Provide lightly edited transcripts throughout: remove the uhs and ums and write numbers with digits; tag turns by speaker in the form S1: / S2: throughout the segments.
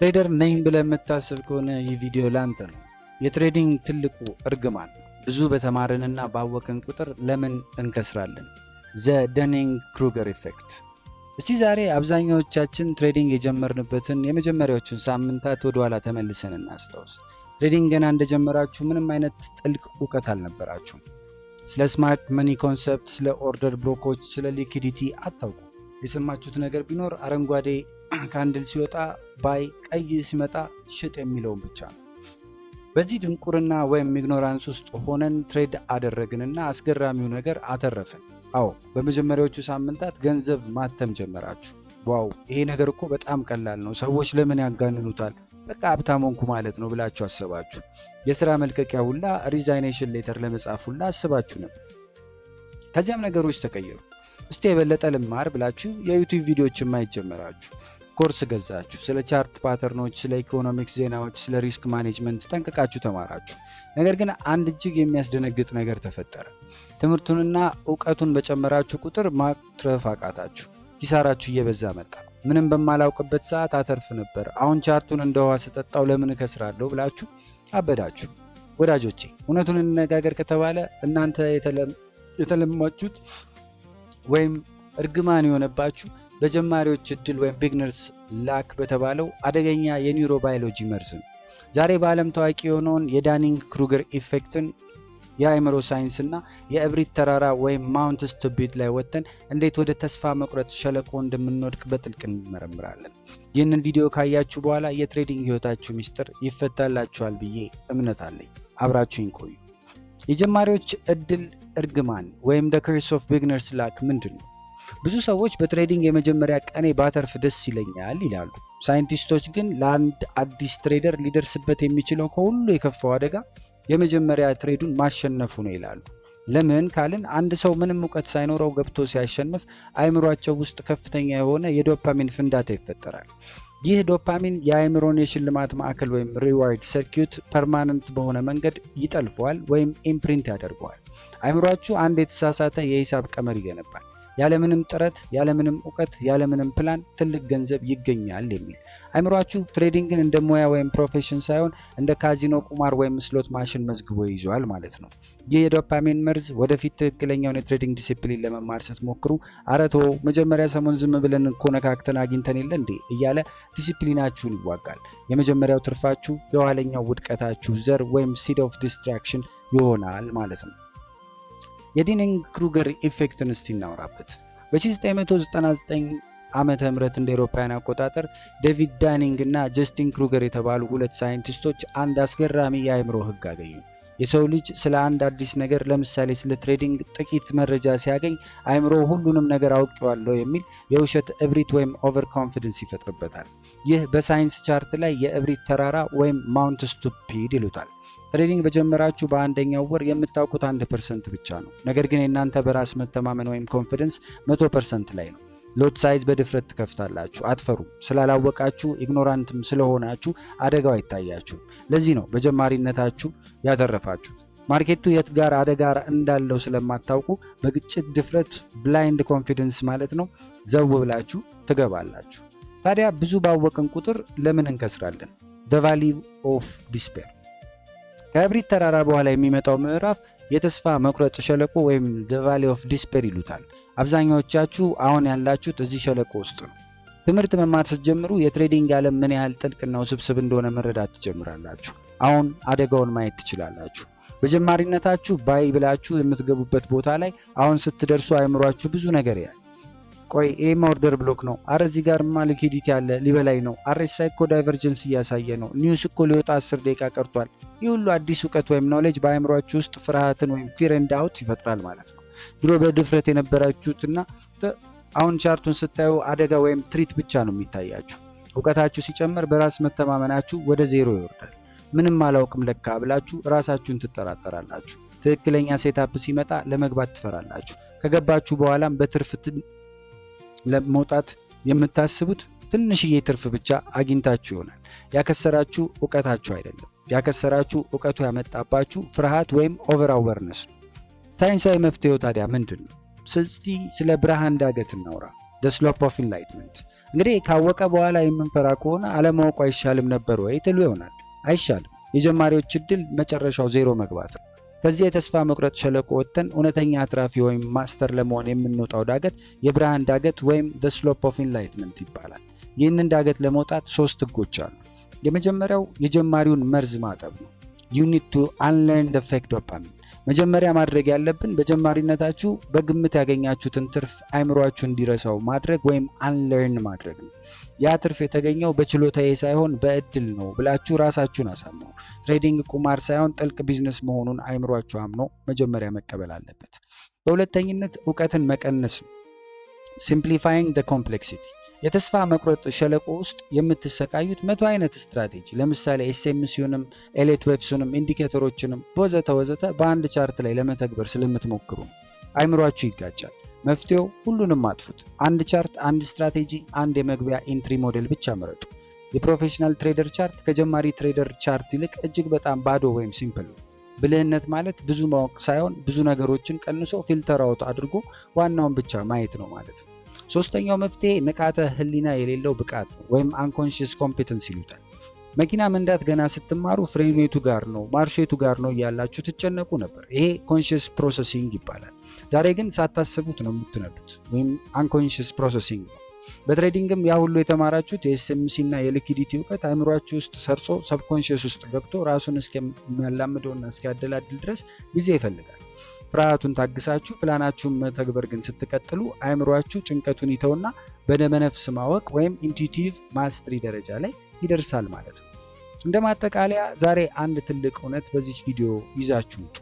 S1: ትሬደር ነኝ ብለህ የምታስብ ከሆነ ይህ ቪዲዮ ላንተ ነው። የትሬዲንግ ትልቁ እርግማን ብዙ በተማርንና ባወቅን ቁጥር ለምን እንከስራለን? ዘ ደኒንግ ክሩገር ኢፌክት። እስቲ ዛሬ አብዛኛዎቻችን ትሬዲንግ የጀመርንበትን የመጀመሪያዎቹን ሳምንታት ወደ ኋላ ተመልሰን እናስታውስ። ትሬዲንግ ገና እንደጀመራችሁ ምንም አይነት ጥልቅ እውቀት አልነበራችሁም። ስለ ስማርት መኒ ኮንሰፕት፣ ስለ ኦርደር ብሎኮች፣ ስለ ሊኩዲቲ አታውቁ። የሰማችሁት ነገር ቢኖር አረንጓዴ ካንድል ሲወጣ ባይ፣ ቀይ ሲመጣ ሽጥ የሚለውን ብቻ ነው። በዚህ ድንቁርና ወይም ኢግኖራንስ ውስጥ ሆነን ትሬድ አደረግንና አስገራሚው ነገር አተረፍን። አዎ፣ በመጀመሪያዎቹ ሳምንታት ገንዘብ ማተም ጀመራችሁ። ዋው፣ ይሄ ነገር እኮ በጣም ቀላል ነው፣ ሰዎች ለምን ያጋንኑታል፣ በቃ ሀብታም ሆንኩ ማለት ነው ብላችሁ አሰባችሁ። የስራ መልቀቂያ ሁላ ሪዛይኔሽን ሌተር ለመጻፍ ሁላ አስባችሁ ነበር። ከዚያም ነገሮች ተቀየሩ። እስቲ የበለጠ ልማር ብላችሁ የዩቲዩብ ቪዲዮዎችን ማየት ጀመራችሁ። ኮርስ ገዛችሁ። ስለ ቻርት ፓተርኖች፣ ስለ ኢኮኖሚክስ ዜናዎች፣ ስለ ሪስክ ማኔጅመንት ጠንቅቃችሁ ተማራችሁ። ነገር ግን አንድ እጅግ የሚያስደነግጥ ነገር ተፈጠረ። ትምህርቱንና እውቀቱን በጨመራችሁ ቁጥር ማትረፍ አቃታችሁ። ኪሳራችሁ እየበዛ መጣ። ምንም በማላውቅበት ሰዓት አተርፍ ነበር፣ አሁን ቻርቱን እንደ ውሃ ስጠጣው ለምን እከስራለሁ ብላችሁ አበዳችሁ። ወዳጆቼ፣ እውነቱን እንነጋገር ከተባለ እናንተ የተለማችሁት ወይም እርግማን የሆነባችሁ በጀማሪዎች እድል ወይም ቢግነርስ ላክ በተባለው አደገኛ የኒውሮባዮሎጂ መርዝ ነው። ዛሬ በዓለም ታዋቂ የሆነውን የዳኒንግ ክሩገር ኢፌክትን የአእምሮ ሳይንስና የእብሪት ተራራ ወይም ማውንት ስቱፒድ ላይ ወጥተን እንዴት ወደ ተስፋ መቁረጥ ሸለቆ እንደምንወድቅ በጥልቅ እንመረምራለን። ይህንን ቪዲዮ ካያችሁ በኋላ የትሬዲንግ ህይወታችሁ ሚስጥር ይፈታላችኋል ብዬ እምነት አለኝ። አብራችሁኝ ቆዩ። የጀማሪዎች እድል እርግማን ወይም the curse of beginners luck ምንድን ነው? ብዙ ሰዎች በትሬዲንግ የመጀመሪያ ቀኔ ባተርፍ ደስ ይለኛል ይላሉ። ሳይንቲስቶች ግን ለአንድ አዲስ ትሬደር ሊደርስበት የሚችለው ከሁሉ የከፋው አደጋ የመጀመሪያ ትሬዱን ማሸነፉ ነው ይላሉ። ለምን ካልን አንድ ሰው ምንም እውቀት ሳይኖረው ገብቶ ሲያሸንፍ አእምሯቸው ውስጥ ከፍተኛ የሆነ የዶፓሚን ፍንዳታ ይፈጠራል። ይህ ዶፓሚን የአእምሮን የሽልማት ማዕከል ወይም ሪዋርድ ሰርኪዩት ፐርማነንት በሆነ መንገድ ይጠልፈዋል ወይም ኢምፕሪንት ያደርገዋል። አእምሯችሁ አንድ የተሳሳተ የሂሳብ ቀመር ይገነባል። ያለምንም ጥረት፣ ያለምንም እውቀት፣ ያለምንም ፕላን ትልቅ ገንዘብ ይገኛል የሚል። አእምሯችሁ ትሬዲንግን እንደ ሙያ ወይም ፕሮፌሽን ሳይሆን እንደ ካዚኖ ቁማር ወይም ስሎት ማሽን መዝግቦ ይዟል ማለት ነው። ይህ የዶፓሚን መርዝ ወደፊት ትክክለኛውን የትሬዲንግ ዲሲፕሊን ለመማር ስትሞክሩ አረቶ መጀመሪያ ሰሞን ዝም ብለን ኮነካክተን አግኝተን የለ እንዴ እያለ ዲሲፕሊናችሁን ይዋጋል። የመጀመሪያው ትርፋችሁ የኋለኛው ውድቀታችሁ ዘር ወይም ሲድ ኦፍ ዲስትራክሽን ይሆናል ማለት ነው። የዳኒንግ ክሩገር ኢፌክትን እስቲ እናወራበት። በ1999 ዓመተ ምህረት እንደ አውሮፓውያን አቆጣጠር ዴቪድ ዳኒንግ እና ጀስቲን ክሩገር የተባሉ ሁለት ሳይንቲስቶች አንድ አስገራሚ የአእምሮ ህግ አገኙ። የሰው ልጅ ስለ አንድ አዲስ ነገር ለምሳሌ ስለ ትሬዲንግ ጥቂት መረጃ ሲያገኝ አእምሮ ሁሉንም ነገር አውቄዋለሁ የሚል የውሸት እብሪት ወይም ኦቨር ኮንፊደንስ ይፈጥርበታል። ይህ በሳይንስ ቻርት ላይ የእብሪት ተራራ ወይም ማውንት ስቱፒድ ይሉታል። ትሬዲንግ በጀመራችሁ በአንደኛው ወር የምታውቁት 1% ብቻ ነው። ነገር ግን የእናንተ በራስ መተማመን ወይም ኮንፊደንስ 100% ላይ ነው። ሎት ሳይዝ በድፍረት ትከፍታላችሁ፣ አትፈሩም። ስላላወቃችሁ ኢግኖራንትም ስለሆናችሁ አደጋው አይታያችሁም። ለዚህ ነው በጀማሪነታችሁ ያተረፋችሁት። ማርኬቱ የት ጋር አደጋ እንዳለው ስለማታውቁ በግጭት ድፍረት ብላይንድ ኮንፊደንስ ማለት ነው ዘው ብላችሁ ትገባላችሁ። ታዲያ ብዙ ባወቅን ቁጥር ለምን እንከስራለን? the valley of despair። ከእብሪት ተራራ በኋላ የሚመጣው ምዕራፍ የተስፋ መቁረጥ ሸለቆ ወይም the valley of despair ይሉታል። አብዛኛዎቻችሁ አሁን ያላችሁት እዚህ ሸለቆ ውስጥ ነው። ትምህርት መማር ስትጀምሩ የትሬዲንግ ዓለም ምን ያህል ጥልቅና ውስብስብ እንደሆነ መረዳት ትጀምራላችሁ። አሁን አደጋውን ማየት ትችላላችሁ። በጀማሪነታችሁ ባይ ብላችሁ የምትገቡበት ቦታ ላይ አሁን ስትደርሱ አእምሯችሁ ብዙ ነገር ያያል። ቆይ ኤም ኦርደር ብሎክ ነው፣ አረ እዚህ ጋርማ ሊኩዲቲ አለ ሊበላይ ነው፣ አርኤስአይ እኮ ዳይቨርጀንስ እያሳየ ነው፣ ኒውስ እኮ ሊወጣ 10 ደቂቃ ቀርቷል። ይህ ሁሉ አዲስ እውቀት ወይም ኖሌጅ በአእምሯችሁ ውስጥ ፍርሃትን ወይም ፊር ኤንድ ዳውት ይፈጥራል ማለት ነው። ድሮ በድፍረት የነበራችሁትና አሁን ቻርቱን ስታዩ አደጋ ወይም ትሪት ብቻ ነው የሚታያችሁ። እውቀታችሁ ሲጨምር በራስ መተማመናችሁ ወደ ዜሮ ይወርዳል። ምንም አላውቅም ለካ ብላችሁ ራሳችሁን ትጠራጠራላችሁ። ትክክለኛ ሴታፕ ሲመጣ ለመግባት ትፈራላችሁ። ከገባችሁ በኋላም በትርፍ ለመውጣት የምታስቡት ትንሽዬ ትርፍ ብቻ አግኝታችሁ ይሆናል። ያከሰራችሁ እውቀታችሁ አይደለም። ያከሰራችሁ እውቀቱ ያመጣባችሁ ፍርሃት ወይም ኦቨር አዌርነስ ነው። ሳይንሳዊ መፍትሄው ታዲያ ምንድን ነው? እስቲ ስለ ብርሃን ዳገት እናውራ። the slope of enlightenment እንግዲህ ካወቀ በኋላ የምንፈራ ከሆነ አለማወቁ አይሻልም ነበር ወይ ትሉ ይሆናል። አይሻልም። የጀማሪዎች እድል መጨረሻው ዜሮ መግባት ነው። ከዚህ የተስፋ መቁረጥ ሸለቆ ወጥተን እውነተኛ አትራፊ ወይም ማስተር ለመሆን የምንወጣው ዳገት የብርሃን ዳገት ወይም the slope of enlightenment ይባላል። ይህንን ዳገት ለመውጣት 3 ህጎች አሉ። የመጀመሪያው የጀማሪውን መርዝ ማጠብ ነው። you need to unlearn the fake dopamine። መጀመሪያ ማድረግ ያለብን በጀማሪነታችሁ በግምት ያገኛችሁትን ትርፍ አይምሯችሁ እንዲረሳው ማድረግ ወይም unlearn ማድረግ ነው። ያ ትርፍ የተገኘው በችሎታዬ ሳይሆን በእድል ነው ብላችሁ ራሳችሁን አሳምኑ። ትሬዲንግ ቁማር ሳይሆን ጥልቅ ቢዝነስ መሆኑን አይምሯችሁ አምኖ መጀመሪያ መቀበል አለበት። በሁለተኝነት እውቀትን መቀነስ ነው። simplifying the complexity። የተስፋ መቁረጥ ሸለቆ ውስጥ የምትሰቃዩት 100 አይነት ስትራቴጂ ለምሳሌ ኤስኤምሲውንም ኤሌት ዌብስንም ኢንዲኬተሮችንም ወዘተ በአንድ ቻርት ላይ ለመተግበር ስለምትሞክሩ አይምሯችሁ ይጋጫል። መፍትሄው ሁሉንም አጥፉት። አንድ ቻርት፣ አንድ ስትራቴጂ፣ አንድ የመግቢያ ኢንትሪ ሞዴል ብቻ ምረጡ። የፕሮፌሽናል ትሬደር ቻርት ከጀማሪ ትሬደር ቻርት ይልቅ እጅግ በጣም ባዶ ወይም ሲምፕል ነው። ብልህነት ማለት ብዙ ማወቅ ሳይሆን ብዙ ነገሮችን ቀንሶ ፊልተር አውት አድርጎ ዋናውን ብቻ ማየት ነው ማለት ነው። ሶስተኛው መፍትሄ ንቃተ ህሊና የሌለው ብቃት ነው ወይም unconscious competence ይሉታል። መኪና መንዳት ገና ስትማሩ ፍሬኑ የቱ ጋር ነው ማርሹ የቱ ጋር ነው እያላችሁ ትጨነቁ ነበር። ይሄ conscious processing ይባላል። ዛሬ ግን ሳታስቡት ነው የምትነዱት ወይም unconscious processing ነው። በትሬዲንግም ያ ሁሉ የተማራችሁት የኤስኤምሲ እና የሊኩዊዲቲ እውቀት አእምሯችሁ ውስጥ ሰርጾ ሰብኮንሺየስ ውስጥ ገብቶ ራሱን እስከሚያላምደውና እስኪያደላድል ድረስ ጊዜ ይፈልጋል። ፍርሃቱን ታግሳችሁ ፕላናችሁን መተግበር ግን ስትቀጥሉ አእምሯችሁ ጭንቀቱን ይተውና በደመነፍስ ማወቅ ወይም ኢንቱይቲቭ ማስትሪ ደረጃ ላይ ይደርሳል ማለት ነው። እንደማጠቃለያ ዛሬ አንድ ትልቅ እውነት በዚህ ቪዲዮ ይዛችሁ ውጡ።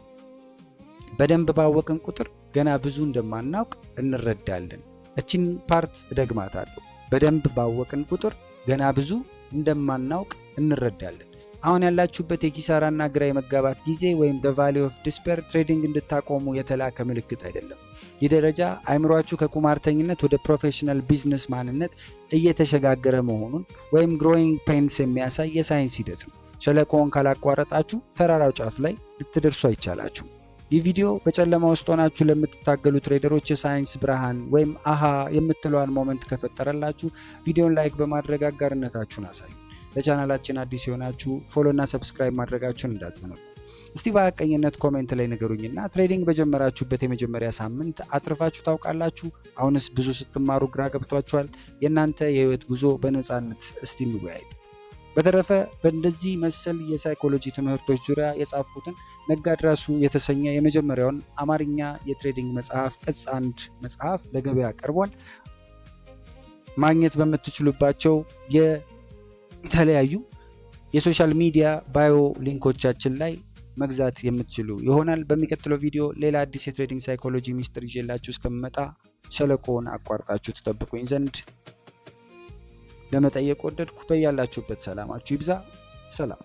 S1: በደንብ ባወቅን ቁጥር ገና ብዙ እንደማናውቅ እንረዳለን። እቺን ፓርት እደግማታለሁ። በደንብ ባወቅን ቁጥር ገና ብዙ እንደማናውቅ እንረዳለን። አሁን ያላችሁበት የኪሳራና ግራ የመጋባት ጊዜ ወይም the valley of despair ትሬዲንግ እንድታቆሙ የተላከ ምልክት አይደለም። ይህ ደረጃ አይምሯችሁ ከቁማርተኝነት ወደ ፕሮፌሽናል ቢዝነስ ማንነት እየተሸጋገረ መሆኑን ወይም growing pains የሚያሳይ የሳይንስ ሂደት ነው። ሸለቆውን ካላቋረጣችሁ ተራራው ጫፍ ላይ ልትደርሱ አይቻላችሁም። ይህ ቪዲዮ በጨለማ ውስጥ ሆናችሁ ለምትታገሉ ትሬደሮች የሳይንስ ብርሃን ወይም አሃ የምትለዋን ሞመንት ከፈጠረላችሁ ቪዲዮን ላይክ በማድረግ አጋርነታችሁን አሳዩ። ለቻናላችን አዲስ የሆናችሁ ፎሎ እና ሰብስክራይብ ማድረጋችሁን እንዳትዘነጉ። እስቲ በሐቀኝነት ኮሜንት ላይ ንገሩኝና ትሬዲንግ በጀመራችሁበት የመጀመሪያ ሳምንት አትርፋችሁ ታውቃላችሁ? አሁንስ ብዙ ስትማሩ ግራ ገብቷችኋል? የእናንተ የህይወት ጉዞ በነፃነት እስቲ እንወያይ። በተረፈ በእንደዚህ መሰል የሳይኮሎጂ ትምህርቶች ዙሪያ የጻፍኩትን ነጋድራሱ የተሰኘ የመጀመሪያውን አማርኛ የትሬዲንግ መጽሐፍ ቅጽ 1 መጽሐፍ ለገበያ ቀርቧል። ማግኘት በምትችሉባቸው የተለያዩ የሶሻል ሚዲያ ባዮ ሊንኮቻችን ላይ መግዛት የምትችሉ ይሆናል። በሚቀጥለው ቪዲዮ ሌላ አዲስ የትሬዲንግ ሳይኮሎጂ ሚስጥር ይዤላችሁ እስከምመጣ ሸለቆውን አቋርጣችሁ ተጠብቁኝ ዘንድ ለመጠየቅ ወደድኩ። በያላችሁበት ሰላማችሁ ይብዛ። ሰላም።